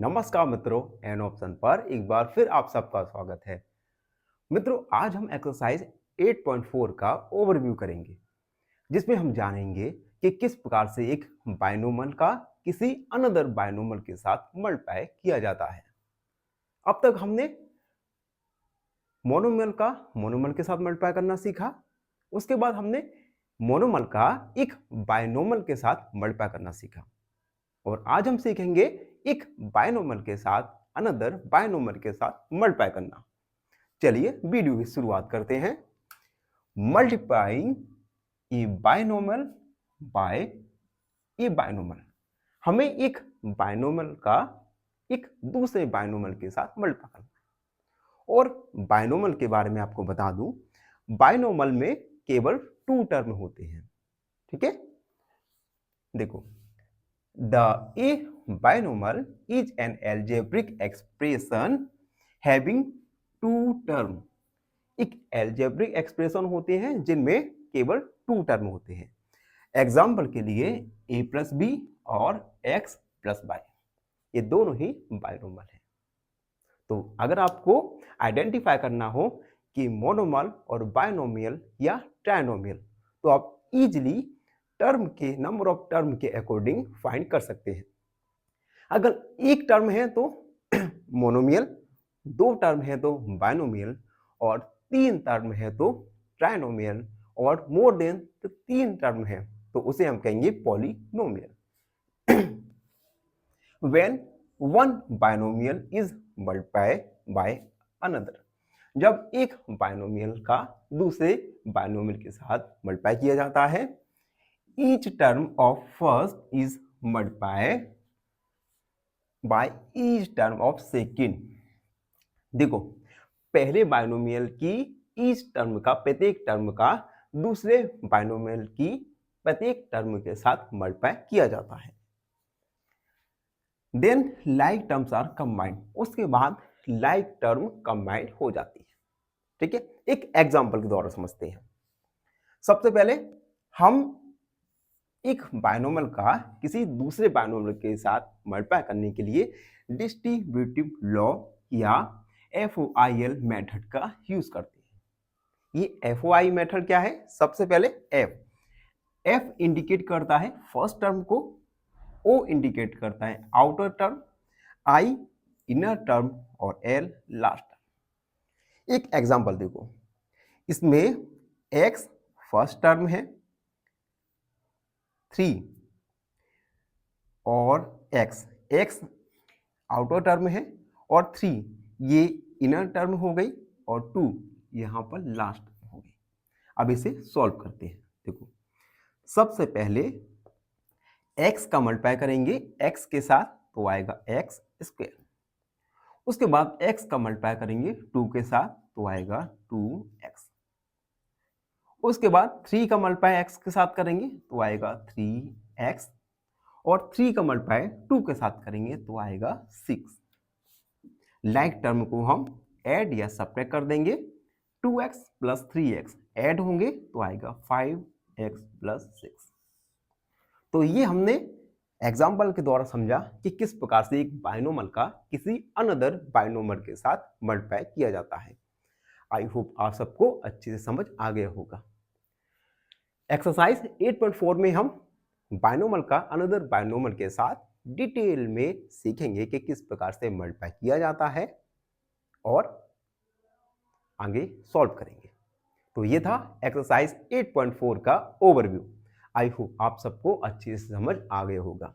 नमस्कार मित्रों, an option पर एक बार फिर आप सबका स्वागत है। मित्रों, आज हम एक्सरसाइज 8.4 का ओवरव्यू करेंगे, जिसमें हम जानेंगे कि किस प्रकार से एक बायनोमल का किसी अनदर बायनोमल के साथ मल्टीप्लाई किया जाता है। अब तक हमने मोनोमल का मोनोमल के साथ मल्टीप्लाई करना सीखा। उसके बाद हमने मोनोमल का एक बायनोमल के साथ मल्टीप्लाई करना सीखा, और आज हम सीखेंगे एक बायनोमल के साथ अनदर बायनोमल के साथ मल्टीप्लाई करना। चलिए वीडियो की शुरुआत करते हैं। मल्टीप्लाइंग ए बायनोमल बाय ए बायनोमल, हमें एक बायनोमल का एक दूसरे बायनोमल के साथ मल्टीप्लाई करना है। और बायनोमल के बारे में आपको बता दूं, बायनोमल में केवल 2 टर्म होते हैं। ठीक है, देखो, The A binomial is an algebraic expression having two term। एक algebraic expression होते हैं जिनमें केवल 2 टर्म होते हैं। एग्जाम्पल के लिए a प्लस बी और x प्लस वाई, ये दोनों ही बायनोमल है। तो अगर आपको आइडेंटिफाई करना हो कि मोनोमल और बायनोमियल या ट्राइनोमियल, तो आप इजीली टर्म के नंबर ऑफ टर्म के अकॉर्डिंग फाइंड कर सकते हैं। अगर एक टर्म है तो मोनोमियल, 2 टर्म है तो बायनोमियल, और 3 टर्म है तो ट्राइनोमियल, और मोर देन 3 टर्म है तो उसे हम कहेंगे polynomial. When one binomial is multiplied by another, जब एक बायनोमियल का दूसरे बायनोमियल के साथ मल्टीप्लाई किया जाता है, each term of first is multiplied by each term of second। देखो, पहले बायनोमियल की each टर्म का, प्रत्येक टर्म का दूसरे बायनोमियल की प्रत्येक टर्म के साथ मल्टीप्लाई किया जाता है। Then like terms are combined, उसके बाद लाइक टर्म कंबाइंड हो जाती है। ठीक है, एक एग्जांपल के द्वारा समझते हैं। सबसे पहले हम एक बायनोमल का किसी दूसरे बायनोमल के साथ मल्टीप्लाई करने के लिए डिस्ट्रीब्यूटिव लॉ या FOIL मेथड का यूज करते हैं। ये FOI मेथड क्या है? सबसे पहले F इंडिकेट करता है फर्स्ट टर्म को, O इंडिकेट करता है outer term, I inner term और L लास्ट टर्म। एक एग्जांपल देखो, इसमें X फर्स्ट टर्म है, 3 और x आउटर टर्म है, और 3 ये इनर टर्म हो गई, और 2 यहां पर लास्ट टर्म हो गई। अब इसे सॉल्व करते हैं। देखो, सबसे पहले x का मल्टीप्लाई करेंगे x के साथ तो आएगा x स्क्वायर। उसके बाद x का मल्टीप्लाई करेंगे 2 के साथ तो आएगा 2x। उसके बाद 3 का मल्टीप्लाई x के साथ करेंगे तो आएगा 3x, और 3 का मल्टीप्लाई 2 के साथ करेंगे तो आएगा 6। लाइक टर्म को हम ऐड या सब्ट्रैक्ट कर देंगे, 2x प्लस 3x ऐड होंगे तो आएगा 5x प्लस 6। तो ये हमने एग्जाम्पल के द्वारा समझा कि किस प्रकार से एक बायनोमल का किसी अनदर बायनोमल के साथ मल्टीप्लाई किया जाता है। आई होप आप सबको अच्छे से समझ आ गया होगा। एक्सरसाइज 8.4 में हम बायनोमल का अनदर बायनोमल के साथ डिटेल में सीखेंगे कि किस प्रकार से मल्टीप्लाई किया जाता है और आगे सॉल्व करेंगे। तो ये था एक्सरसाइज 8.4 का ओवरव्यू। आई होप आप सबको अच्छे से समझ आ गया होगा।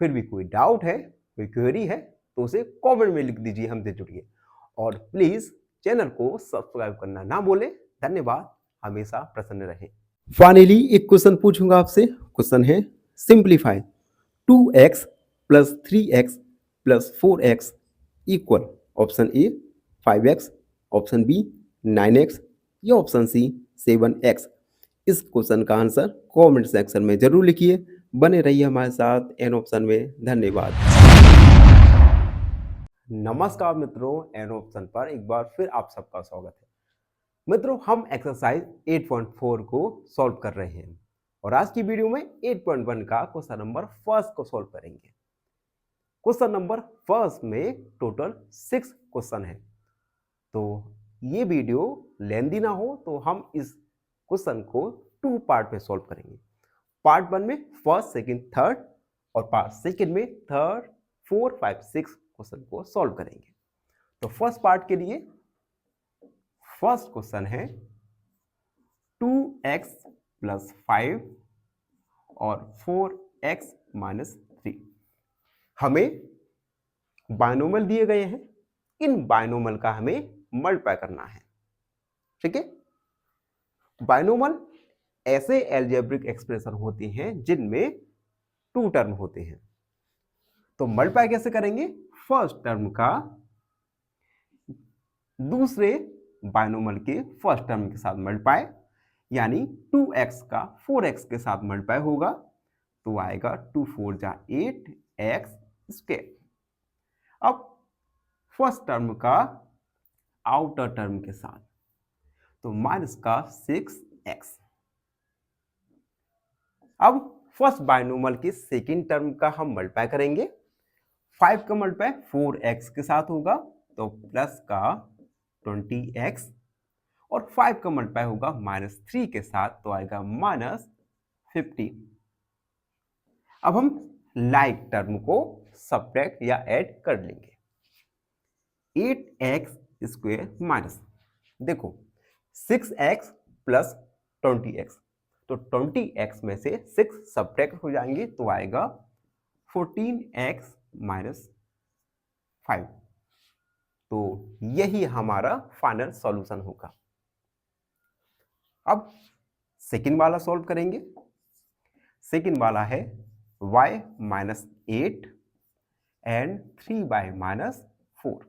फिर भी कोई डाउट है, कोई क्वेरी है तो उसे कमेंट में लिख दीजिए, हमसे जुड़िए, और प्लीज चैनल को सब्सक्राइब करना ना भूलें। धन्यवाद, हमेशा प्रसन्न रहें। फाइनली एक क्वेश्चन पूछूंगा आपसे। क्वेश्चन है simplify 2x plus 3x plus 4x equal option A 5x, option B 9x या ऑप्शन सी 7x। इस क्वेश्चन का आंसर कमेंट सेक्शन में जरूर लिखिए। बने रहिए हमारे साथ एन ऑप्शन में। धन्यवाद। नमस्कार मित्रों, एन ऑप्शन पर एक बार फिर आप सबका स्वागत है। मित्रों, हम एक्सरसाइज 8.4 को सॉल्व कर रहे हैं, और आज की वीडियो में 8.1 का क्वेश्चन नंबर फर्स्ट को सॉल्व करेंगे। क्वेश्चन नंबर फर्स्ट में टोटल 6 क्वेश्चन है। तो ये वीडियो लेंदी ना हो तो हम इस क्वेश्चन को 2 पार्ट में सॉल्व करेंगे। पार्ट 1 में फर्स्ट, सेकंड, थर्ड और पार्ट सेकंड में थर्ड, 4, 5, 6 क्वेश्चन को सॉल्व करेंगे। तो फर्स्ट पार्ट के लिए फर्स्ट क्वेश्चन है 2x + 5 और 4x - 3। हमें बायनोमियल दिए गए हैं, इन बायनोमियल का हमें मल्टीप्लाई करना है। ठीक है, बायनोमियल ऐसे अलजेब्रिक एक्सप्रेशन होते हैं जिनमें 2 टर्म होते हैं। तो मल्टीप्लाई कैसे करेंगे? फर्स्ट टर्म का दूसरे बायनोमियल के फर्स्ट टर्म के साथ मल्टीप्लाई, यानी 2x का 4x के साथ मल्टीप्लाई होगा तो आएगा 2 4 जा 8x²। अब फर्स्ट टर्म का आउटर टर्म के साथ तो माइनस का 6x। अब फर्स्ट बायनोमियल के सेकंड टर्म का हम मल्टीप्लाई करेंगे। 5 का मल्टीप्लाई 4x के साथ होगा तो प्लस का 20x और 5 का मल्टीप्लाई होगा -3 के साथ तो आएगा -15। अब हम लाइक टर्म को सब्ट्रैक्ट या ऐड कर लेंगे। 8x² माइनस, देखो 6x + 20x, तो 20x में से 6 सब्ट्रैक्ट हो जाएंगे तो आएगा 14x - 5। तो यही हमारा फाइनल सॉल्यूशन होगा। अब सेकंड वाला सॉल्व करेंगे। सेकंड वाला है y - 8 एंड 3y - 4।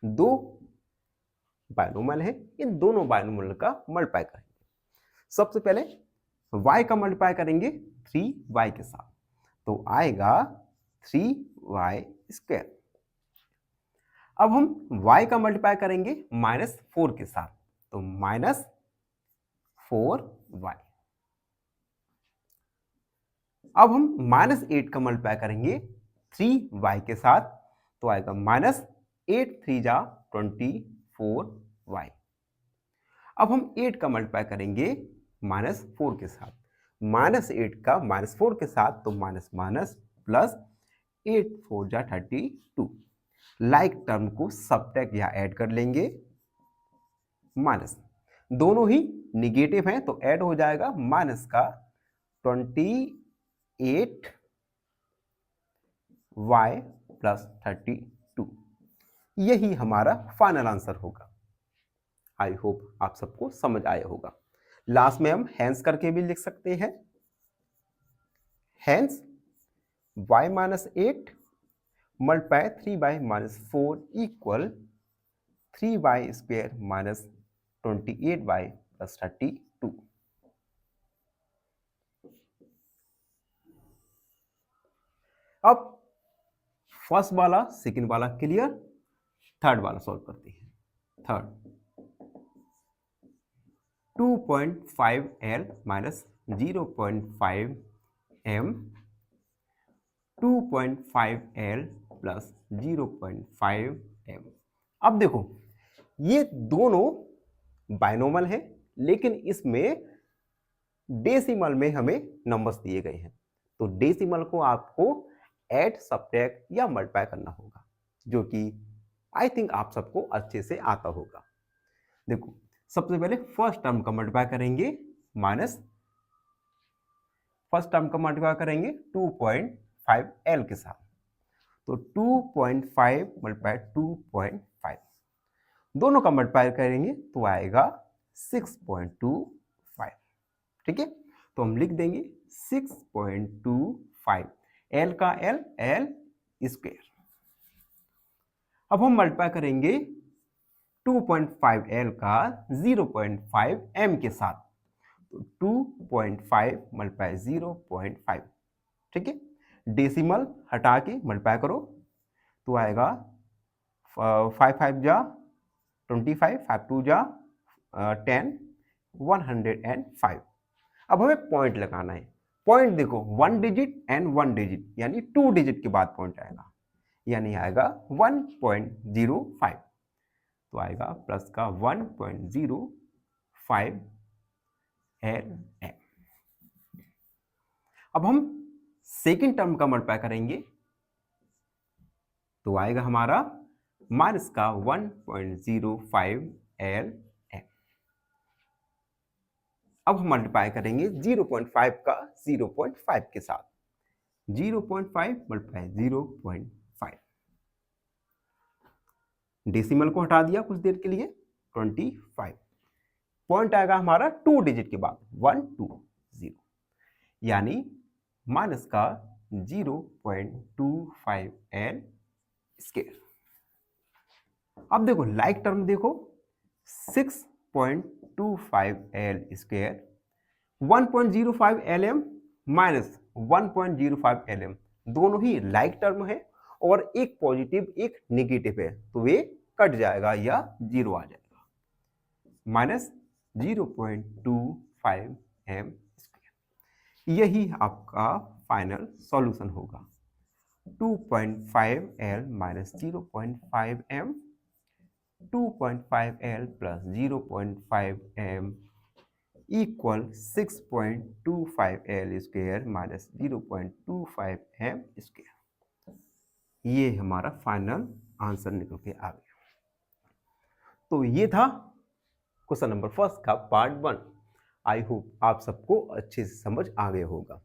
दो बायनोमियल है, इन दोनों बायनोमियल का मल्टीप्लाई करेंगे। सबसे पहले y का मल्टीप्लाई करेंगे 3y के साथ तो आएगा 3y²। अब हम y का मल्टीप्लाई करेंगे -4 के साथ तो -4y। अब हम -8 का मल्टीप्लाई करेंगे 3y के साथ तो आएगा -8 3 जा 24y। अब हम 8 का मल्टीप्लाई करेंगे -4 के साथ, -8 का -4 के साथ तो माइनस प्लस 8 4 जा 32। लाइक टर्म को सब्ट्रैक्ट या ऐड कर लेंगे। माइनस दोनों ही निगेटिव हैं तो ऐड हो जाएगा माइनस का 28y + 32। यही हमारा फाइनल आंसर होगा। आई होप आप सबको समझ आया होगा। लास्ट में हम हैंस करके भी लिख सकते हैं। Hence y - 8 multiply 3y - 4 equal 3y² - 28y + 32। अब फर्स्ट वाला सेकंड वाला क्लियर, थर्ड वाला सॉल्व करते हैं। Third 2.5L - 0.5m 2.5L + 0.5m। अब देखो ये दोनों बायनोमियल है लेकिन इसमें डेसिमल में हमें नंबर्स दिए गए हैं तो डेसिमल को आपको ऐड, सब्ट्रैक्ट या मल्टीप्लाई करना होगा, जो कि आई थिंक आप सबको अच्छे से आता होगा। देखो सबसे पहले फर्स्ट टर्म का मल्टीप्लाई करेंगे माइनस फर्स्ट टर्म का मल्टीप्लाई करेंगे 2.5L के साथ तो 2.5 × 2.5 दोनों का मल्टीप्लाई करेंगे तो आएगा 6.25। ठीक है, तो हम लिख देंगे 6.25। L का L L²। अब हम मल्टीप्लाई करेंगे 2.5L का 0.5m के साथ तो 2.5 × 0.5। ठीक है, डेसिमल हटा के मल्टीप्लाई करो तो आएगा 5 5 जा 25, 5 2 जा 10, 105। अब हमें पॉइंट लगाना है पॉइंट देखो 1 डिजिट एंड 1 डिजिट यानी 2 डिजिट के बाद पॉइंट आएगा, यानी आएगा 1.05, तो आएगा प्लस का 1.05 LM। अब हम सेकेंड टर्म का मल्टीप्लाई करेंगे तो आएगा हमारा माइनस का 1.05 LM। अब हम मल्टीप्लाई करेंगे 0.5 का 0.5 के साथ, 0.5 मल्टीप्लाई 0.5, डेसिमल को हटा दिया कुछ देर के लिए, 25, पॉइंट आएगा हमारा 2 डिजिट के बाद 120, यानी माइनस का 0.25 L स्क्वायर। अब देखो लाइक टर्म देखो 6.25 L square, 1.05 LM minus 1.05 LM, दोनों ही लाइक टर्म है और एक पॉजिटिव एक नेगेटिव है, तो वे कट जाएगा या जीरो आ जाएगा, माइनस 0.25 M स्क्वायर। यही आपका फाइनल सॉल्यूशन होगा। 2.5 L minus 0.5 M, 2.5 L plus 0.5 M equal 6.25 L square minus 0.25 M square. ये हमारा फाइनल आंसर निकल के आ गया। तो ये था क्वेश्चन नंबर फर्स्ट का पार्ट 1। आई होप आप सबको अच्छे से समझ आ गया होगा।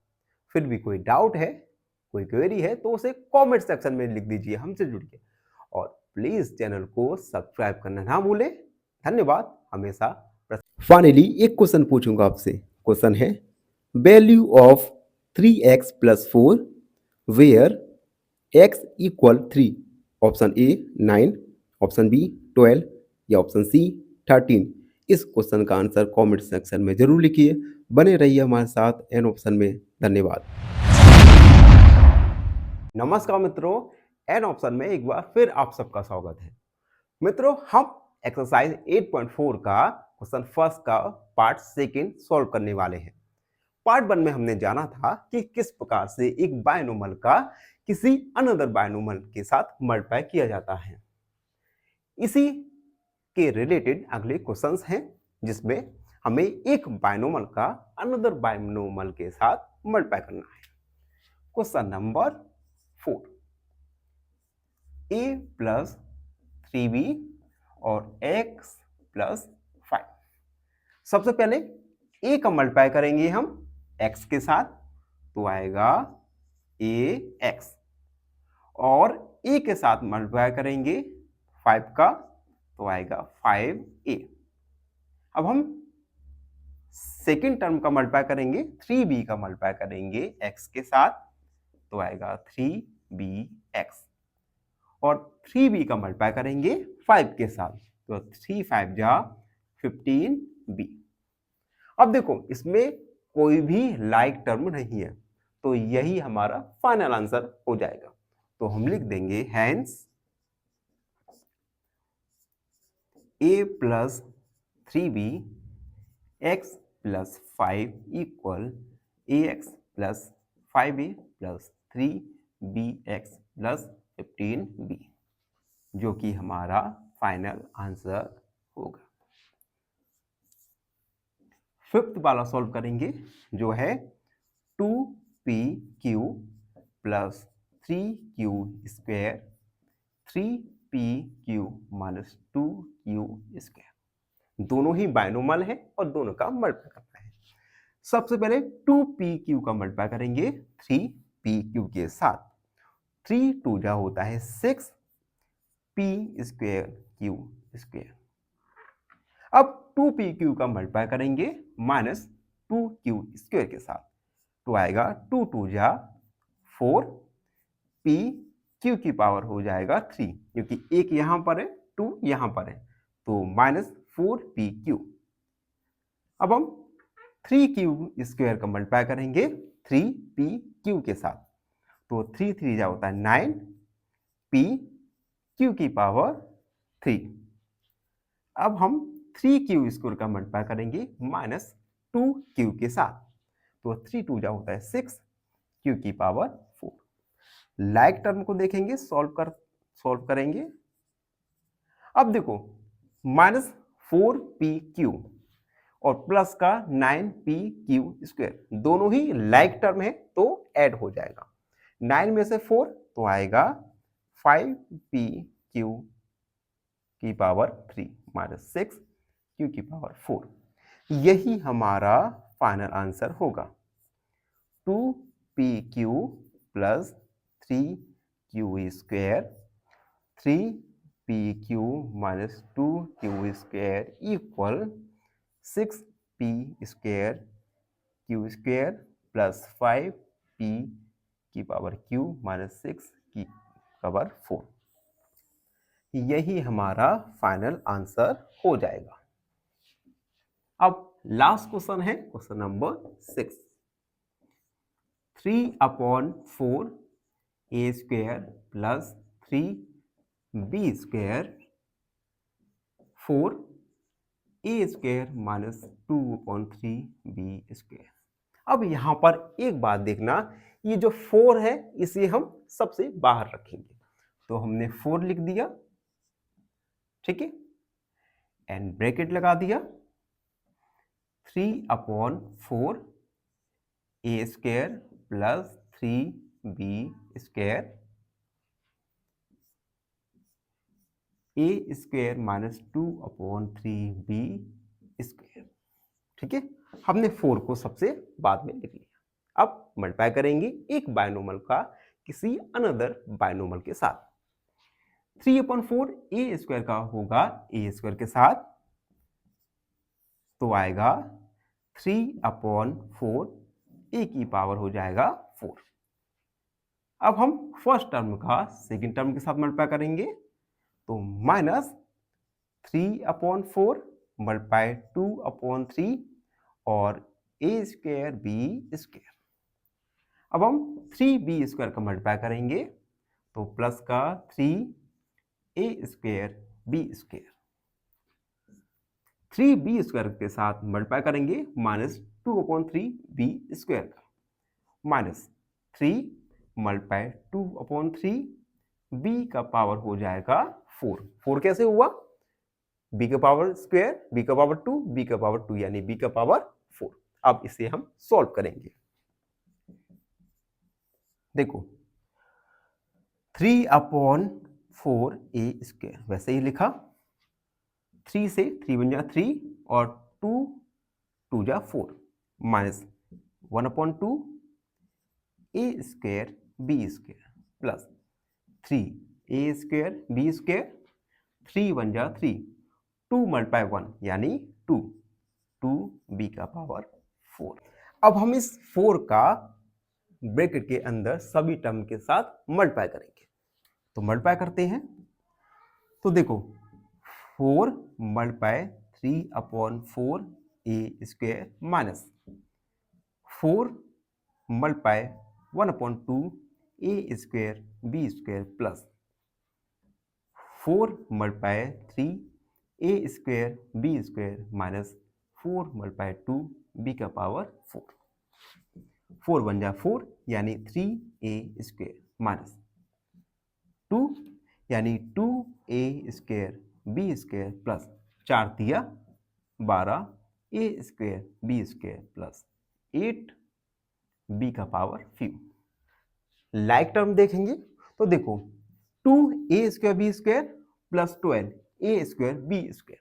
फिर भी कोई डाउट है, कोई क्वेरी है तो उसे कमेंट सेक्शन में लिख दीजिए हमसे जुड़ के, और प्लीज चैनल को सब्सक्राइब करना ना भूलें। धन्यवाद हमेशा। फाइनली एक क्वेश्चन पूछूंगा आपसे। क्वेश्चन है value of 3x plus 4 where x equal 3। Option A 9, option B 12 या ऑप्शन सी 13। इस क्वेश्चन का आंसर कमेंट सेक्शन में जरूर लिखिए। बने रहिए हमारे साथ एन ऑप्शन में। धन्यवाद। नमस्कार मित्रों, एन ऑप्शन में एक बार फिर आप सबका स्वागत है। मित्रों, हम एक्सरसाइज 8.4 का क्वेश्चन फर्स्ट का पार्ट सेकंड सॉल्व करने वाले हैं। पार्ट 1 में हमने जाना था कि किस प्रकार से एक बायनोमल का किसी अनदर बायनोमल के साथ मल्टीप्लाई किया जाता है। इसी के रिलेटेड अगले क्वेश्चंस हैं जिसमें हमें एक बायनोमल का अनदर बायनोमल के साथ मल्टीप्लाई करना है। Question number 4, a plus 3b और x प्लस 5। सबसे पहले a का मल्टीप्लाई करेंगे हम x के साथ, तो आएगा ax, और a के साथ मल्टीप्लाई करेंगे 5 का, तो आएगा 5a। अब हम सेकेंड टर्म का मल्टीप्लाई करेंगे, 3b का मल्टीप्लाई करेंगे x के साथ, तो आएगा 3bx, और 3b का मल्टीप्लाई करेंगे 5 के साथ, तो 3 5 जा 15b। अब देखो इसमें कोई भी लाइक टर्म नहीं है, तो यही हमारा फाइनल आंसर हो जाएगा। तो हम लिख देंगे hence a plus 3b x plus 5 equal ax plus 5a plus 3bx plus 15b, जो कि हमारा फाइनल आंसर होगा। फिफ्थ वाला सॉल्व करेंगे जो है 2pq plus 3q square 3pq minus 2q square. दोनों ही बायनोमल है और दोनों का मल्टीप्लाई करना है। सबसे पहले 2pq का मल्टीप्लाई करेंगे 3pq के साथ, 3 2 जा होता है 6 p स्क्वायर q स्क्वायर। अब 2pq का मल्टीप्लाई करेंगे माइनस 2q स्क्वायर के साथ, तो आएगा 2 2 जा 4 p q की पावर हो जाएगा 3, क्योंकि एक यहां पर है 2 यहां पर है, तो माइनस 4pq। अब हम 3q स्क्वायर का मल्टीप्लाई करेंगे 3pq के साथ, तो 3 3 जा होता है 9 p q की पावर 3। अब हम 3q स्क्वायर का मल्टीप्लाई करेंगे माइनस 2q के साथ, तो 3 टू जा होता है 6 क्यू की पावर 4। लाइक टर्म को देखेंगे, सॉल्व करेंगे। अब देखो -4pq और प्लस का 9pq², दोनों ही लाइक टर्म है तो ऐड हो जाएगा। 9 में से 4 तो आएगा 5pq की पावर 3 -6q की पावर 4। यही हमारा फाइनल आंसर होगा। 2pq plus 3q² 3pq minus 2q² equal 6p² q² plus 5p की पावर q माइनस 6 की पावर 4। यही हमारा फाइनल आंसर हो जाएगा। अब लास्ट क्वेश्चन है question number 6। 3/4 a² plus 3b² 4a² minus 2/3b²। अब यहां पर एक बात देखना, ये जो 4 है इसे हम सबसे बाहर रखेंगे, तो हमने 4 लिख दिया, ठीक है, एंड ब्रैकेट लगा दिया। 3/4 a² plus 3b² a² minus 2/3b², ठीक है। हमने 4 को सबसे बाद में लिख लिया। अब मल्टीप्लाई करेंगे एक बायनोमल का किसी अनदर बायनोमल के साथ। 3/4 a² का होगा a² के साथ, तो आएगा 3/4 a की पावर हो जाएगा 4। अब हम फर्स्ट टर्म का सेकंड टर्म के साथ मल्टीप्लाई करेंगे, तो माइनस 3/4 मल्टीप्लाई 2/3 और a²b²। अब हम 3b² का मल्टीप्लाई करेंगे, तो प्लस का 3a²b²। 3b² के साथ मल्टीप्लाई करेंगे माइनस 2/3b² का, माइनस 3 मल्टीप्लाई 2/3 b का पावर हो जाएगा 4। 4 कैसे हुआ? b का पावर स्क्वायर, b का पावर 2, b का पावर 2 यानी b का पावर 4। अब इसे हम सॉल्व करेंगे। देखो 3/4 a², वैसे ही लिखा, 3 से 3 बन जा 3 और 2 2 जा 4 minus 1/2 a² b² plus 3 a² b², 3 बन जा 3, 2 मल्टीप्लाई 1 यानी 2, 2b का पावर 4। अब हम इस 4 का ब्रैकेट के अंदर सभी टर्म के साथ मल्टीप्लाई करेंगे, तो मल्टीप्लाई करते हैं। तो देखो 4 multiply 3/4 a² minus 4 multiply 1/2 a² b² plus 4 multiply 3 a² b² minus 4 multiply 2 b का पावर 4। 4 बन जा 4 यानी 3a² माइनस 2 यानी 2a² b² प्लस 4 दिया 12 a² b² प्लस 8 b का पावर 5। लाइक टर्म देखेंगे तो देखो 2a² b² plus 12 a² b²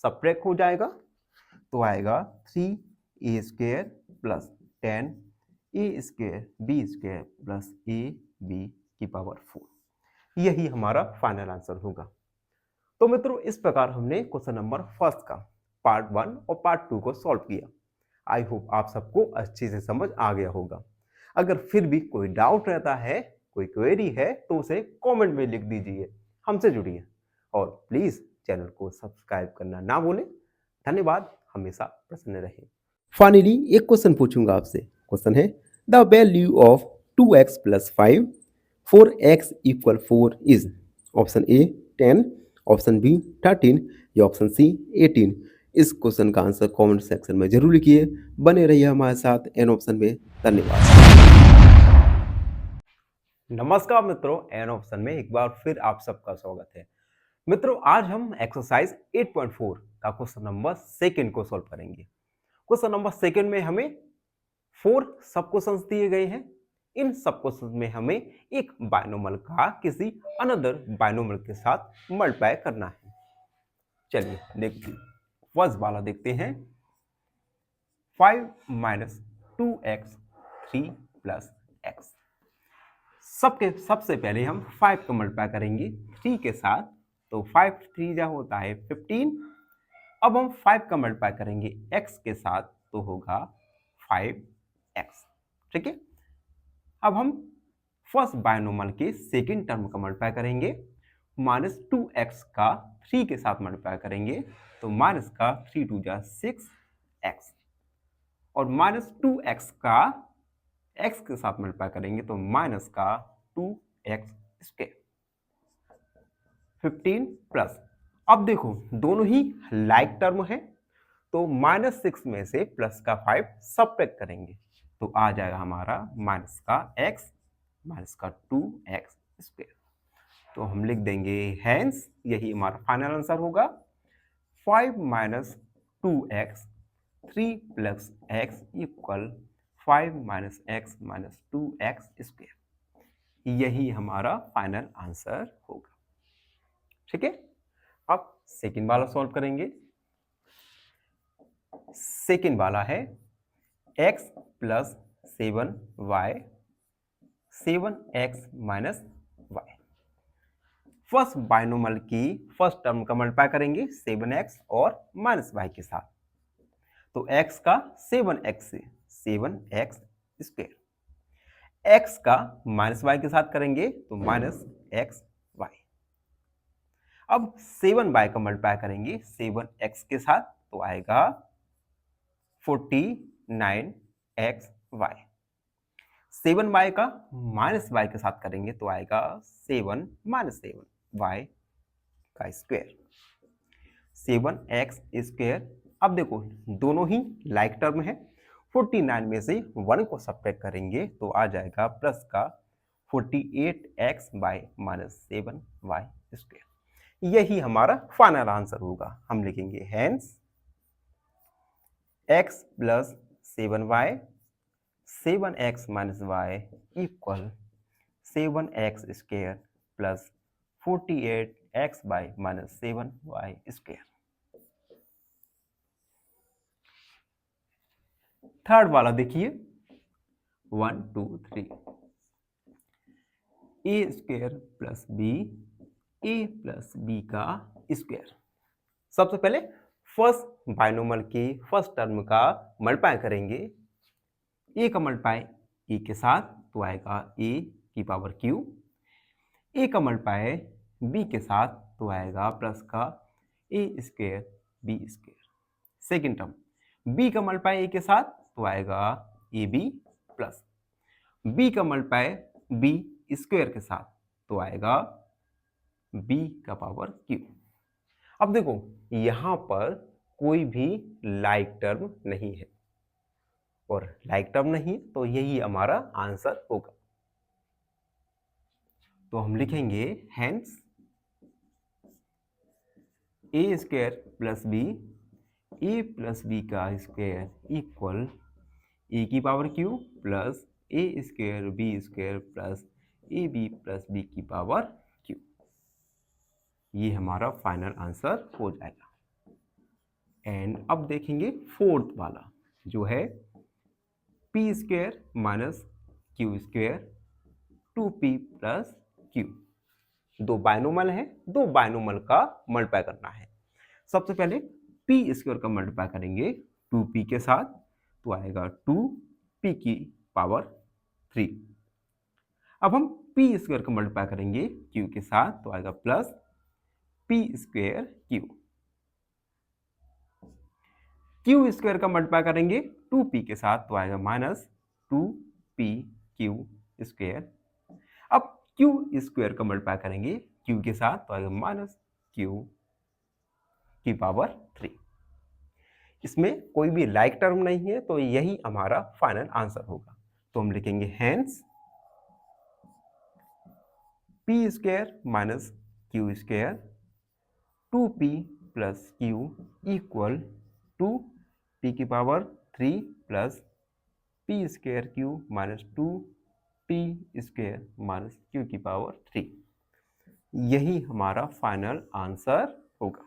subtract हो जाएगा, तो आएगा 3a² plus 10 a² b² plus ab की पावर 4। यही हमारा फाइनल आंसर होगा। तो मित्रों इस प्रकार हमने क्वेश्चन नंबर फर्स्ट का पार्ट 1 और पार्ट 2 को सॉल्व किया। आई होप आप सबको अच्छे से समझ आ गया होगा। अगर फिर भी कोई डाउट रहता है, कोई क्वेरी है, तो उसे कमेंट में लिख दीजिए, हमसे जुड़िए और प्लीज चैनल को सब्सक्राइब करना ना भूलें। धन्यवाद, हमेशा प्रसन्न रहें। फाइनली एक क्वेश्चन पूछूंगा आपसे। क्वेश्चन है the value of 2x plus 5 4x equal 4 is option A 10, option B 13 या ऑप्शन सी 18। इस क्वेश्चन का आंसर कमेंट सेक्शन में जरूर लिखिए। बने रहिए हमारे साथ एन ऑप्शन में। धन्यवाद। नमस्कार मित्रों, एन ऑप्शन में एक बार फिर आप सबका स्वागत है। मित्रों, आज हम एक्सरसाइज 8.4 का क्वेश्चन नंबर सेकंड को सॉल्व करेंगे। क्वेश्चन नंबर सेकंड में हमें 4 सब क्वेश्चंस दिए गए हैं। इन सब क्वेश्चंस में हमें एक बायनोमल का किसी अनदर बायनोमल के साथ मल्टीप्लाई करना है। चलिए देखते हैं। फर्स्ट वाला देखते हैं। 5 माइनस 2x 3 प्लस x। सबसे पहले हम 5 को मल्टीप्लाई करेंगे 3 के साथ, तो 5 3 जा होता है 15। अब हम 5 का मल्टीप्लाई करेंगे x के साथ, तो होगा 5x। ठीक है। अब हम फर्स्ट बायनोमल के सेकंड टर्म का मल्टीप्लाई करेंगे। माइनस 2x का 3 के साथ मल्टीप्लाई करेंगे, तो माइनस का 3 2 जा 6x। और माइनस 2x का x के साथ मल्टीप्लाई करेंगे, तो माइनस का 2x स्क्वायर 15 प्लस। अब देखो दोनों ही लाइक टर्म है, तो माइनस 6 में से प्लस का 5 सब्ट्रैक्ट करेंगे, तो आ जाएगा हमारा माइनस का x माइनस का 2x स्क्वायर। तो हम लिख देंगे हेंस, यही हमारा फाइनल आंसर होगा। 5 minus 2x 3 plus x equal 5 minus x minus 2x square. यही हमारा फाइनल आंसर होगा। ठीक है। अब सेकंड वाला सॉल्व करेंगे। सेकंड वाला है x plus 7y 7x minus y। First binomial की फर्स्ट टर्म का मल्टीप्लाई करेंगे 7x और माइनस y के साथ, तो x का 7x से 7x स्क्वायर, x का माइनस y के साथ करेंगे तो माइनस xy। अब 7y का मल्टीप्लाई करेंगे 7x के साथ, तो आएगा 49xy। 7y का माइनस y के साथ करेंगे तो आएगा 7 माइनस 7y का स्क्वायर 7x स्क्वायर। अब देखो दोनों ही लाइक टर्म है, 49 में से 1 को सब्ट्रैक्ट करेंगे तो आ जाएगा प्लस का 48xy माइनस 7y स्क्वायर। यही हमारा फाइनल आंसर होगा। हम लिखेंगे hence x plus 7y 7x minus y equal 7x square plus 48xy minus 7y square. Third वाला देखिए 1 2 3 a square plus b a plus b का स्क्वायर। सबसे पहले फर्स्ट बायनोमल की फर्स्ट टर्म का मल्टीप्लाई करेंगे। a का मल्टीप्लाई e के साथ, तो आएगा a की पावर q। a का मल्टीप्लाई b के साथ, तो आएगा प्लस का a square b square. Second term b का मल्टीप्लाई a के साथ, तो आएगा ab प्लस b का मल्टीप्लाई b स्क्वायर के साथ, तो आएगा b का पावर q। अब देखो यहां पर कोई भी लाइक टर्म नहीं है, और लाइक टर्म नहीं तो यही हमारा आंसर होगा। तो हम लिखेंगे hence a square plus b a plus b का स्क्वायर इक्वल a की power q plus a square b square plus ab plus b की पावर q। ये हमारा फाइनल आंसर हो जाएगा। एंड अब देखेंगे फोर्थ वाला जो है p square minus q square 2p plus q। दो बायनोमल है, दो बायनोमल का मल्टीप्लाई करना है। सबसे पहले p स्क्वायर का मल्टीप्लाई करेंगे 2p के साथ, तो आएगा 2p की पावर 3। अब हम p स्क्वायर का मल्टीप्लाई करेंगे q के साथ, तो आएगा plus p square q। q square का मल्टीप्लाई करेंगे 2p के साथ, तो आएगा माइनस 2p q स्क्वायर। अब q स्क्वायर का मल्टीप्लाई करेंगे q के साथ, तो आएगा माइनस q की पावर 3। इसमें कोई भी लाइक टर्म नहीं है, तो यही हमारा फाइनल आंसर होगा। तो हम लिखेंगे hence p square minus q square 2p plus q equal to p की power 3 plus p square q minus 2p square minus q की पावर 3। यही हमारा फाइनल आंसर होगा।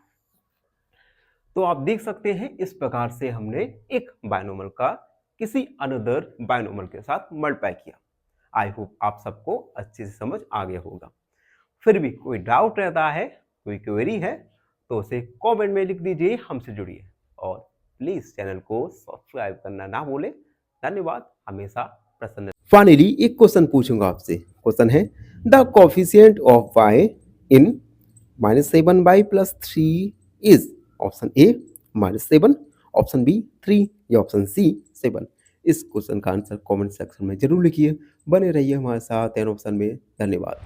तो आप देख सकते हैं इस प्रकार से हमने एक बायनोमल का किसी अनदर बायनोमल के साथ मल्टीप्लाई किया। आई होप आप सबको अच्छे से समझ आ गया होगा। फिर भी कोई डाउट रहता है, कोई क्वेरी है, तो उसे कमेंट में लिख दीजिए, हमसे जुड़िए और प्लीज चैनल को सब्सक्राइब करना ना भूलें। धन्यवाद, हमेशा प्रसन्न। फाइनली एक क्वेश्चन पूछूंगा आपसे। क्वेश्चन है the coefficient of y in -7y + 3 is option A -7, option B 3 या ऑप्शन सी 7। इस क्वेश्चन का आंसर कमेंट सेक्शन में जरूर लिखिए। बने रहिए हमारे साथ एन ऑप्शन में। धन्यवाद।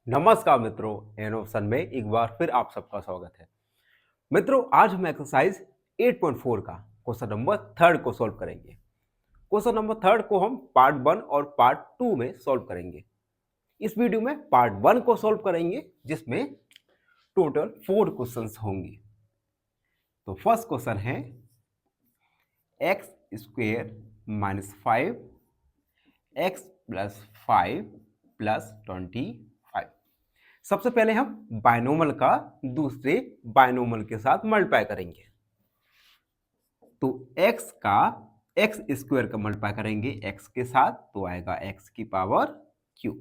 नमस्कार मित्रों, एन ऑप्शन में एक बार फिर आप सबका स्वागत है। मित्रों, आज हम एक्सरसाइज 8.4 का क्वेश्चन नंबर 3 को सॉल्व करेंगे। क्वेश्चन नंबर 3 को हम पार्ट 1 और पार्ट 2 में सॉल्व करेंगे। इस वीडियो में पार्ट 1 को सॉल्व करेंगे, जिसमें टोटल 4 क्वेश्चंस होंगे। तो फर्स्ट क्वेश्चन है x² - 5 x + 5 + 25। सबसे पहले हम बायनोमल का दूसरे बायनोमल के साथ मल्टीप्लाई करेंगे। तो x का x² का मल्टीप्लाई करेंगे x के साथ, तो आएगा x की पावर q।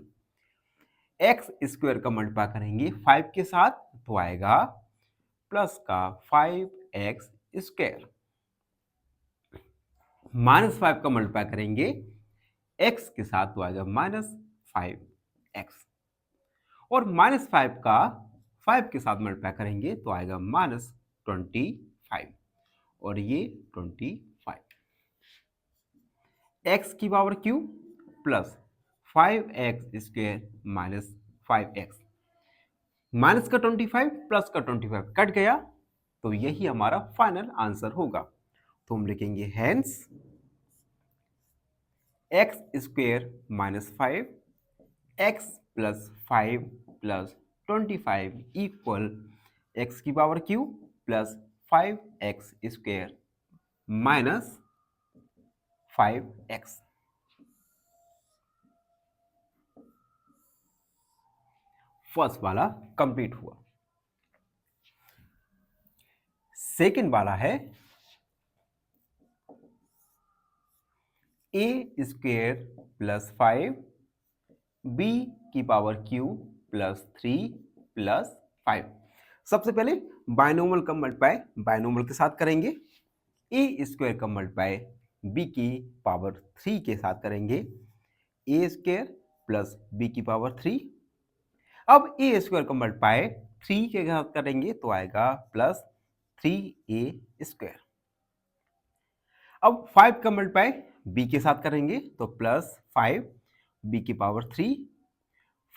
x² का मल्टीप्लाई करेंगे 5 के साथ, तो आएगा प्लस का 5x²। -5 का मल्टीप्लाई करेंगे x के साथ, तो आएगा -5x। और -5 का 5 के साथ मल्टीप्लाई करेंगे, तो आएगा -25 और ये 25। x की power q plus 5x² minus 5x। Minus का 25 प्लस का 25 कट गया, तो यही हमारा फाइनल आंसर होगा। तो हम लिखेंगे hence x² - 5 x + 5 + 25 equal x की power q plus 5x² minus 5x। First वाला कंप्लीट हुआ। सेकंड वाला है a² + 5 b की पावर q प्लस 3 प्लस 5। सबसे पहले बायनोमल का मल्टीप्लाई बायनोमल के साथ करेंगे। a² का मल्टीप्लाई b की पावर 3 के साथ करेंगे। a² प्लस b की पावर 3। अब a² का मल्टीप्लाई 3 के साथ करेंगे, तो आएगा प्लस 3a²। अब 5 का मल्टीप्लाई b के साथ करेंगे, तो प्लस 5 b की पावर 3।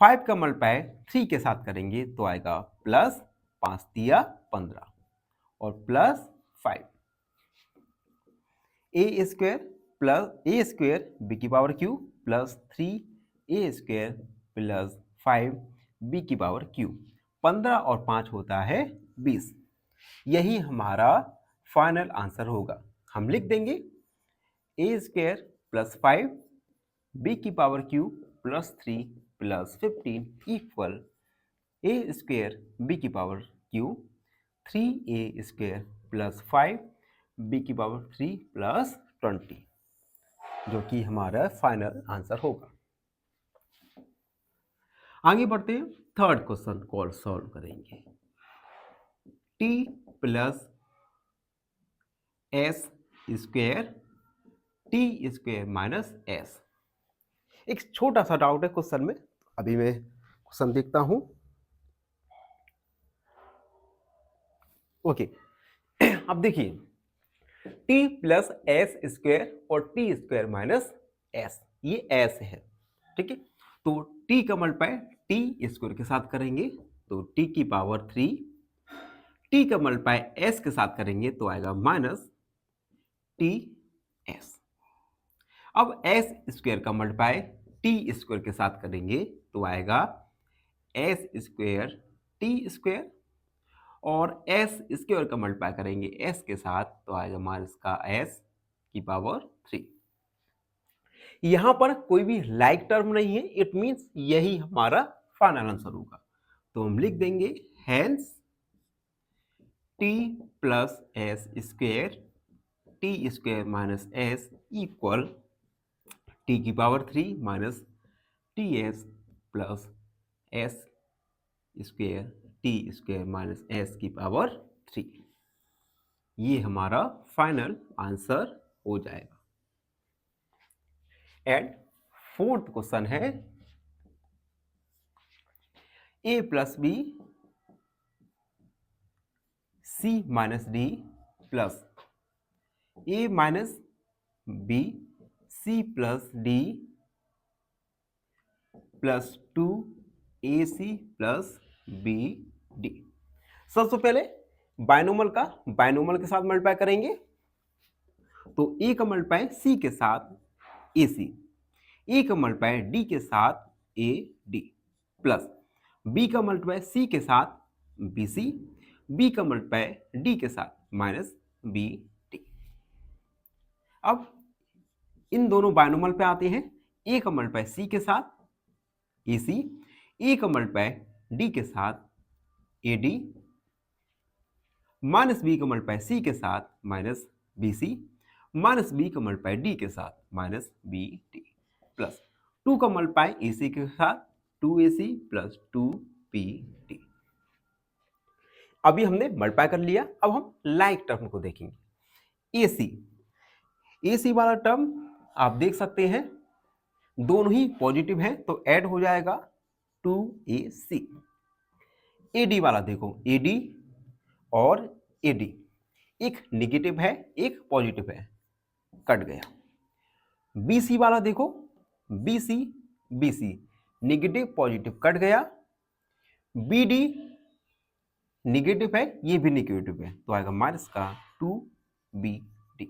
5 का मल्टीप्लाई 3 के साथ करेंगे, तो आएगा प्लस 5 दिया 15 और प्लस 5। a² b की power q plus 3a² plus 5 b की पावर q। 15 और 5 होता है 20। यही हमारा फाइनल आंसर होगा। हम लिख देंगे a² प्लस 5 b की power q plus 3 plus 15 equal a² b की power q 3a² plus 5 b की पावर 3 प्लस 20, जो कि हमारा फाइनल आंसर होगा। आगे बढ़ते हैं, थर्ड क्वेश्चन को सॉल्व करेंगे। t plus s² t² minus s। एक छोटा सा डाउट है क्वेश्चन में, अभी मैं क्वेश्चन देखता हूं। ओके, अब देखिए t प्लस s² और t² माइनस s, ये s है, ठीक है। तो t का मल्टीप्लाई t² के साथ करेंगे, तो t की पावर 3 टी का मल्टीप्लाई एस के साथ करेंगे तो आएगा माइनस टी एस। अब एस स्क्वायर का मल्टीप्लाई टी स्क्वायर के साथ करेंगे तो आएगा एस स्क्वायर टी स्क्वायर, और एस स्क्वायर का मल्टीप्लाई करेंगे एस के साथ तो आएगा माइनस का एस की पावर 3। यहां पर कोई भी लाइक टर्म नहीं है, इट मींस यही हमारा फाइनल आंसर होगा। तो हम लिख देंगे hence T plus S square T square minus S equal T की power 3 minus T S plus S square T square minus S की पावर 3। ये हमारा फाइनल आंसर हो जाएगा। एंड फोर्थ क्वेश्चन है A plus B C minus D plus A minus B C plus D plus 2 A C plus B D. सबसे पहले बायनोमल के साथ मल्टीप्लाई करेंगे तो ए का मल्टीप्लाई सी के साथ ए सी, ए का मल्टीप्लाई डी के साथ ए डी प्लस बी का मल्टीप्लाई सी के साथ बी सी, बी का मल्टीप्लाई डी के साथ माइनस बी डी। अब इन दोनों बायनोमल पे आते हैं। ए का मल्टीप्लाई सी के साथ ए सी, ए का मल्टीप्लाई डी के साथ ए डी माइनस बी का मल्टीप्लाई सी के साथ minus B C minus B का मल्टीप्लाई डी के साथ माइनस बी डी प्लस 2 का मल्टीप्लाई ए सी के साथ 2ac प्लस 2bd। अभी हमने मल्टीप्लाई कर लिया, अब हम लाइक टर्म को देखेंगे। AC वाला टर्म आप देख सकते हैं दोनों ही पॉजिटिव हैं तो ऐड हो जाएगा 2ac। AD वाला देखो AD और AD एक निगेटिव है एक पॉजिटिव है, कट गया। BC वाला देखो BC निगेटिव पॉजिटिव कट गया। BD निगेटिव है ये भी निगेटिव है तो आएगा माइनस का 2BD।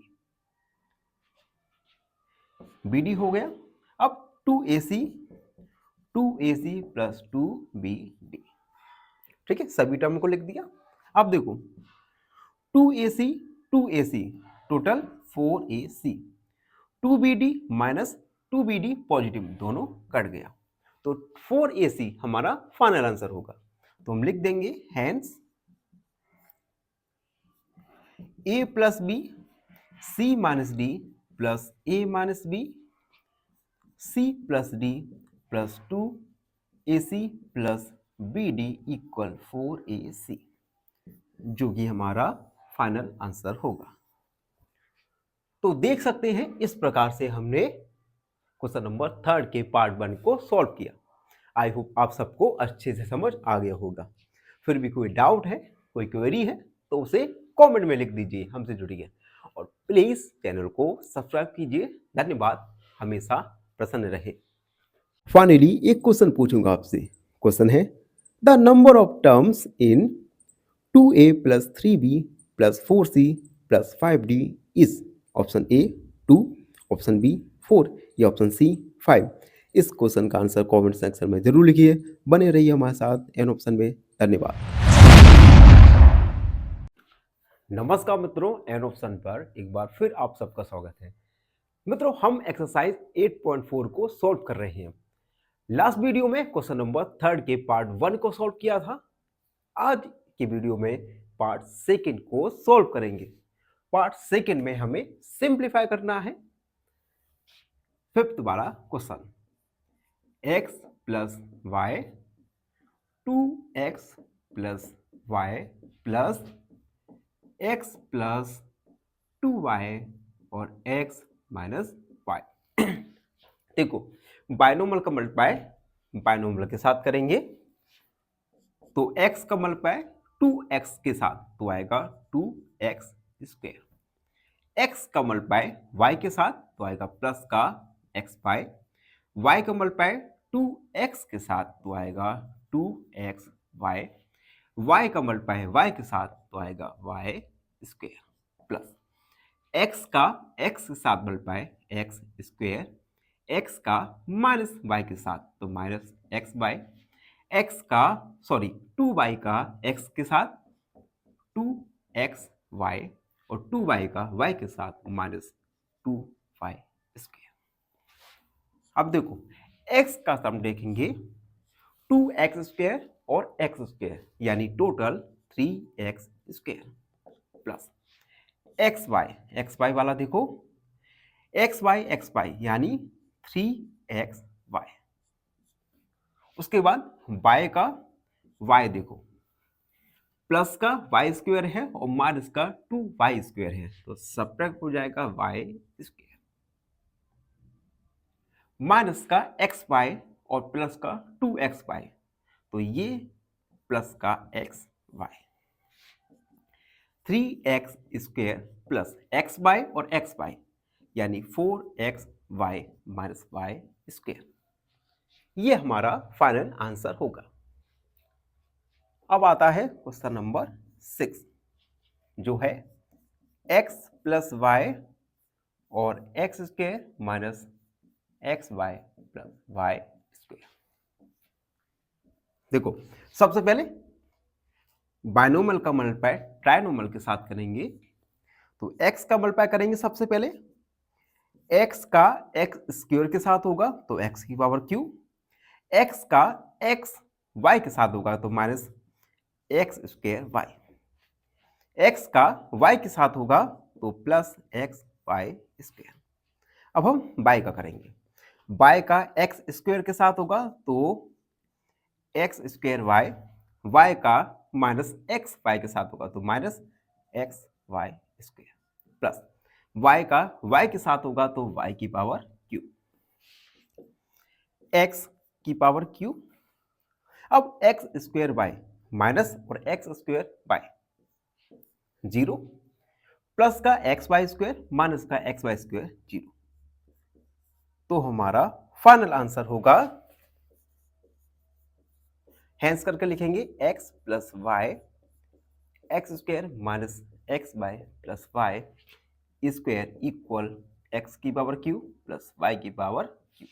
BD हो गया। अब 2AC प्लस 2BD, ठीक है, सभी टर्म को लिख दिया। अब देखो 2AC total 4AC, 2BD minus 2BD positive दोनों कट गया तो 4AC हमारा फाइनल आंसर होगा। तो हम लिख देंगे hence A plus B C minus D plus A minus B C plus D plus 2AC plus BD equal 4AC, जो कि हमारा फाइनल आंसर होगा। तो देख सकते हैं इस प्रकार से हमने क्वेश्चन नंबर 3 के पार्ट 1 को सॉल्व किया। आई होप आप सबको अच्छे से समझ आ गया होगा। फिर भी कोई डाउट है कोई क्वेरी है तो उसे कमेंट में लिख दीजिए, हमसे जुड़िए और प्लीज चैनल को सब्सक्राइब कीजिए। धन्यवाद, हमेशा प्रसन्न रहे। फाइनली एक क्वेश्चन पूछूंगा आपसे। क्वेश्चन है the number of terms in 2a plus 3b plus 4c plus 5d is option A 2, option B 4 या ऑप्शन सी 5। इस क्वेश्चन का आंसर कमेंट सेक्शन में जरूर लिखिए। बने रहिए हमारे साथ एन ऑप्शन में। धन्यवाद। नमस्कार मित्रों, एन ऑप्शन पर एक बार फिर आप सबका स्वागत है। मित्रों हम एक्सरसाइज 8.4 को सॉल्व कर रहे हैं। लास्ट वीडियो में क्वेश्चन नंबर 3 के पार्ट 1 को सॉल्व किया था। आज की वीडियो में पार्ट 2 को सॉल्व करेंगे। पार्ट 2 में हमें सिंप्लीफाई करना है। 5th वाला question x plus y 2x plus y plus x plus 2y और x माइनस वाई। देखो बायनोमल का मल्टीप्लाई बायनोमल के साथ करेंगे तो x का मल्टीप्लाई 2x के साथ तो आएगा 2x स्क्वायर, x का मल्टीप्लाई y के साथ तो आएगा प्लस का x बाय, y का मल्टीप्लाई 2x के साथ तो आएगा 2x y, y का मल्टीप्लाई है y के साथ तो आएगा y स्क्वायर प्लस x का x के साथ मल्टीप्लाई x स्क्वायर, x का माइनस y के साथ तो माइनस x बाय x का 2y का x के साथ 2xy और 2y का y के साथ माइनस 2y स्क्वायर। अब देखो x का सम देखेंगे 2x स्क्वायर और x स्क्वायर यानी total 3x square plus xy वाला देखो xy यानी 3xy। उसके बाद y का y देखो प्लस का y स्क्वायर है और माइनस का 2y स्क्वायर है तो सब्ट्रैक्ट हो जाएगा y स्क्वायर माइनस का xy और प्लस का 2xy तो ये प्लस का xy 3x square plus xy और xy यानी 4xy माइनस y स्क्वायर। ये हमारा फाइनल आंसर होगा। अब आता है क्वेश्चन नंबर 6 जो है x प्लस वाई और x square minus x y plus y square. देखो सबसे पहले बाइनोमियल का मल्टीप्लाई ट्राइनोमियल के साथ करेंगे तो x का मल्टीप्लाई करेंगे सबसे पहले x का x स्क्वायर के साथ होगा तो x की पावर q, x का x y के साथ होगा तो minus x square y, x का y के साथ होगा तो प्लस एक्स वाई स्क्वायर। अब हम y का करेंगे, y का x स्क्वायर के साथ होगा तो एक्स स्क्वायर वाई, y का माइनस एक्स वाई के साथ होगा तो minus x y square plus y का y के साथ होगा तो y की पावर q, x की पावर q। अब एक्स स्क्वायर वाई माइनस और एक्स स्क्वायर वाई 0 प्लस का एक्स वाई स्क्वायर माइनस का एक्स वाई स्क्वायर 0 तो हमारा फाइनल आंसर होगा हैंस करके लिखेंगे x plus y x square minus x y plus y square equal x की power q plus y की power q।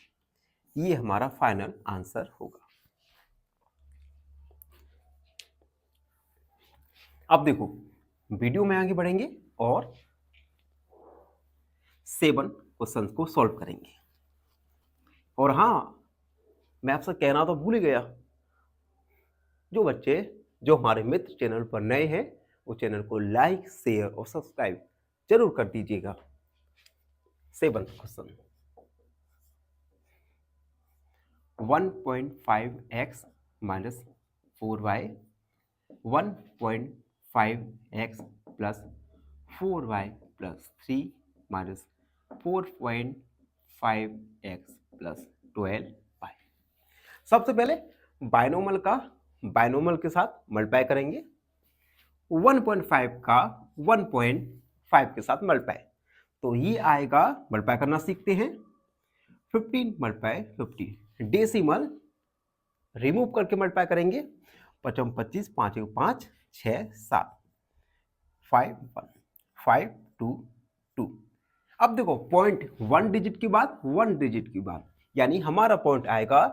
ये हमारा फाइनल आंसर होगा। अब देखो वीडियो में आगे बढ़ेंगे और 7 क्वेश्चंस को सॉल्व करेंगे। और हाँ मैं आपसे कहना तो भूल ही गया, जो बच्चे जो हमारे मित्र चैनल पर नए हैं वो चैनल को लाइक शेयर और सब्सक्राइब जरूर कर दीजिएगा। 7 question 1.5x minus 4y 1.5x plus 4y plus 3 minus 4.5x plus 12y। सबसे पहले बाइनोमियल के साथ मल्टीप्लाई करेंगे। 1.5 का 1.5 के साथ मल्टीप्लाई तो ये आएगा, मल्टीप्लाई करना सीखते हैं 15 मल्टीप्लाई 15 डेसिमल रिमूव करके मल्टीप्लाई करेंगे 5 25 5 5 6 7 5 1 5 2 2। अब देखो पॉइंट 1 डिजिट के बाद 1 डिजिट के बाद यानी हमारा पॉइंट आएगा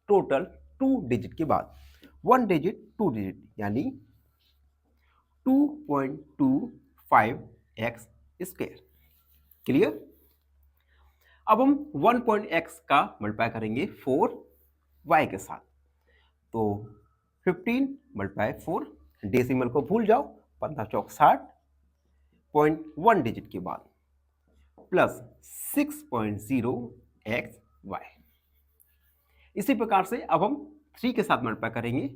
टोटल 2 डिजिट के बाद 1 डिजिट 2 डिजिट यानी 2.25x स्क्वायर। क्लियर। अब हम 1.x का मल्टीप्लाई करेंगे 4y के साथ तो 15 मल्टीप्लाई 4 डेसिमल को भूल जाओ 15 चौक 60 पॉइंट 1 डिजिट के बाद प्लस 6.0xy। इसी प्रकार से अब हम 3 के साथ मल्टीप्लाई करेंगे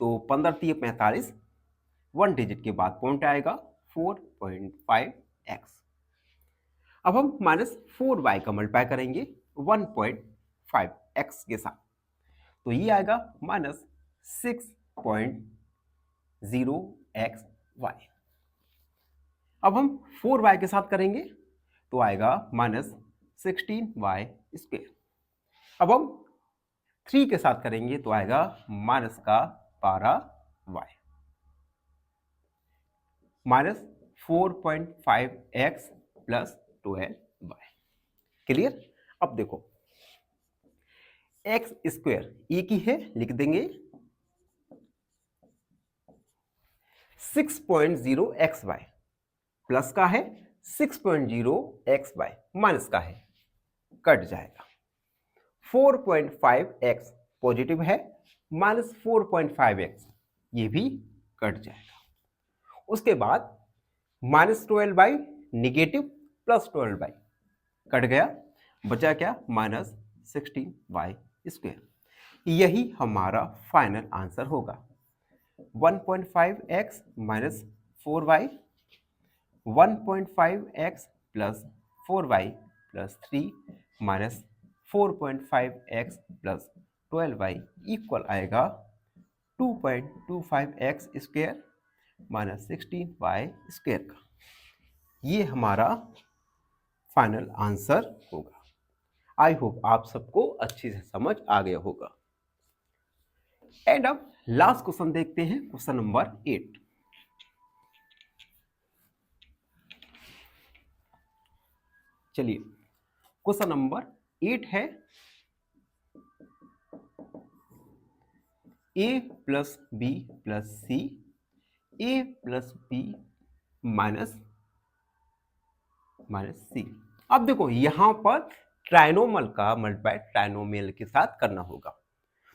तो 15 3 45 1 डिजिट के बाद पॉइंट आएगा 4.5x। अब हम माइनस 4y का मल्टीप्लाई करेंगे 1.5x के साथ तो ये आएगा माइनस 6.0xy। अब हम 4y के साथ करेंगे तो आएगा माइनस 16y स्क्वायर। अब हम 3 के साथ करेंगे तो आएगा माइनस का 12y। Minus 4.5x plus 12y। Clear? अब देखो एक्स स्क्वायर ए की है, लिख देंगे 6.0xy, प्लस का है 6.0xy, माइनस का है, कट जाएगा। 4.5x पॉजिटिव है, माइनस 4.5x ये भी कट जाएगा। उसके बाद minus 12y negative plus 12y cut गया, बचा क्या? Minus 16y square. यही हमारा फाइनल आंसर होगा। 1.5x minus 4y, 1.5x plus 4y plus 3 minus 4.5x plus 12y equal आएगा 2.25x square minus 16y square का। ये हमारा फाइनल आंसर होगा। आई होप आप सबको अच्छे से समझ आ गया होगा। एंड अब लास्ट क्वेश्चन देखते हैं, क्वेश्चन नंबर 8। चलिए क्वेश्चन नंबर 8 है a plus B plus C, A plus B minus C. अब देखो यहां पर ट्राइनोमल का मल्टीप्लाई ट्राइनोमियल के साथ करना होगा।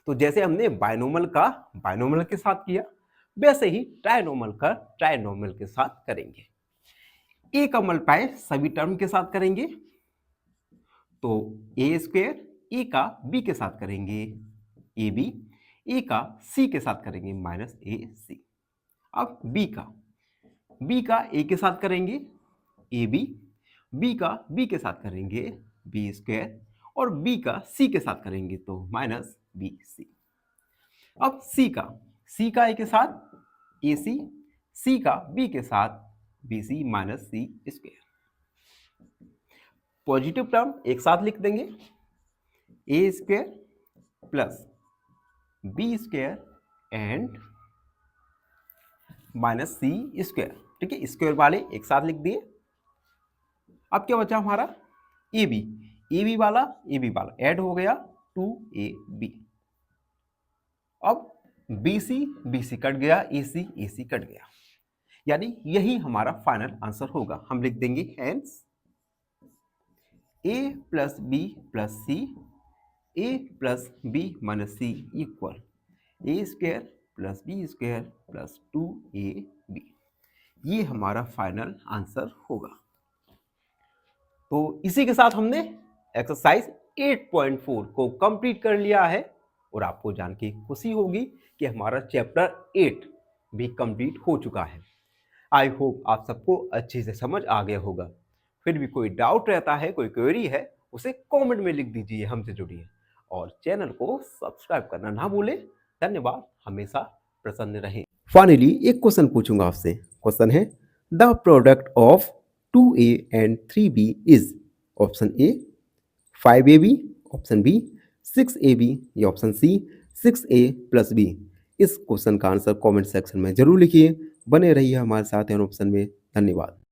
तो जैसे हमने बाइनोमल का बाइनोमल के साथ किया, वैसे ही ट्राइनोमल का ट्राइनोमियल के साथ करेंगे। ए का मल्टीप्लाई सभी टर्म के साथ करेंगे, तो ए स्क्वायर ए का बी के साथ करेंगे ए बी, ए का सी के साथ करेंगे माइनस ए सी। अब बी का ए के साथ करेंगे ए बी का बी के साथ करेंगे बी स्क्वायर, और बी का सी के साथ करेंगे तो माइनस बी सी। अब सी का ए के साथ ए सी का बी के साथ B C minus C square. Positive term एक साथ लिख देंगे, A square plus B square and minus C square. ठीक है, स्क्वायर वाले एक साथ लिख दिए। अब क्या बचा हमारा? ए बी वाला ऐड हो गया 2ab। अब बी सी कट गया, ए सी कट गया, यानी यही हमारा फाइनल आंसर होगा। हम लिख देंगे hence A plus B plus C, A plus B minus C equal A square plus B square plus 2ab। ये हमारा फाइनल आंसर होगा। तो इसी के साथ हमने एक्सरसाइज 8.4 को कंप्लीट कर लिया है, और आपको जान के खुशी होगी कि हमारा चैप्टर 8 भी कंप्लीट हो चुका है। आई होप आप सबको अच्छे से समझ आ गया होगा। फिर भी कोई डाउट रहता है, कोई क्वेरी है, उसे कमेंट में लिख दीजिए, हमसे जुड़िए और चैनल को सब्सक्राइब करना ना भूलें। धन्यवाद, हमेशा प्रसन्न रहें। फाइनली एक क्वेश्चन पूछूंगा आपसे। क्वेश्चन है the product of 2a and 3b is option A 5ab, option B 6ab या option C 6a plus B. इस क्वेश्चन का आंसर कमेंट सेक्शन में जरूर लिखिए। बने रहिए हमारे साथ ऑप्शन में। धन्यवाद।